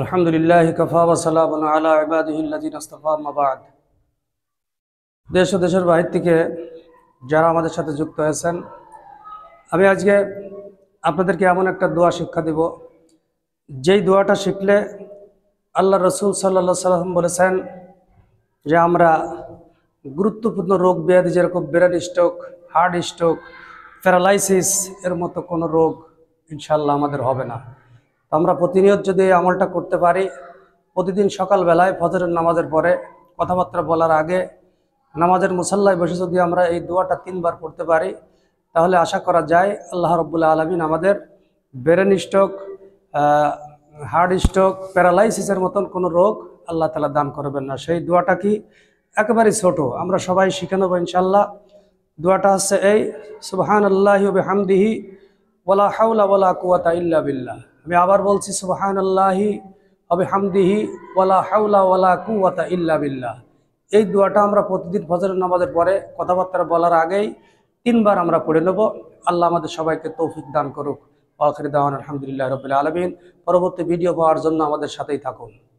আলহামদুলিল্লাহ কাফা ওয়া সালামুন আলা ইবাদিহিল্লাযিনা ইসতাফা আম্মা বা'দ। দেশ ও দেশের বাহির থেকে যারা আমাদের সাথে যুক্ত হয়েছেন, আমি আজকে আপনাদেরকে এমন একটা দোয়া শিক্ষা দেব, যেই দোয়াটা শিখলে আল্লাহ রসুল সাল্লাল্লাহু সাল্লাম বলেছেন যে আমরা গুরুত্বপূর্ণ রোগ ব্যাধি যেরকম brain stroke, heart stroke, paralysis এর মতো কোনো রোগ ইনশাল্লাহ আমাদের হবে না। তো আমরা প্রতিনিয়ত যদি এই আমলটা করতে পারি, প্রতিদিন সকালবেলায় ফজরের নামাজের পরে, কথাবার্তা বলার আগে, নামাজের মুসাল্লায় বসে যদি আমরা এই দোয়াটা 3 বার পড়তে পারি, তাহলে আশা করা যায় আল্লাহ রাব্বুল আলামিন আমাদের ব্রেন স্ট্রোক, হার্ট স্ট্রোক, প্যারালাইসিসের মতন কোনো রোগ আল্লাহ তাআলা দান করবেন না। সেই দোয়াটা কি একেবারেই ছোট, আমরা সবাই শিখে নেব ইনশাল্লাহ। দোয়াটা হচ্ছে এই, সুবহানাল্লাহি ওয়া বিহামদিহি ওয়ালা হাওলা ওয়ালা কুওয়াতা ইল্লা বিল্লাহ। আমি আবার বলছি, সুবহানাল্লাহি ওয়া বিহামদিহি ওয়ালা হাওলা ওয়ালা কুওয়াতা ইল্লা বিল্লাহ। এই দোয়াটা আমরা প্রতিদিন ফজরের নামাজের পরে, কথাবার্তা বলার আগেই 3 বার আমরা পড়ে নেব। আল্লাহ আমাদের সবাইকে তৌফিক দান করুক। ওয়া আখিরু দাওয়ানা আলহামদুলিল্লাহি রাব্বিল আলামিন। পরবর্তী ভিডিও পাওয়ার জন্য আমাদের সাথেই থাকুন।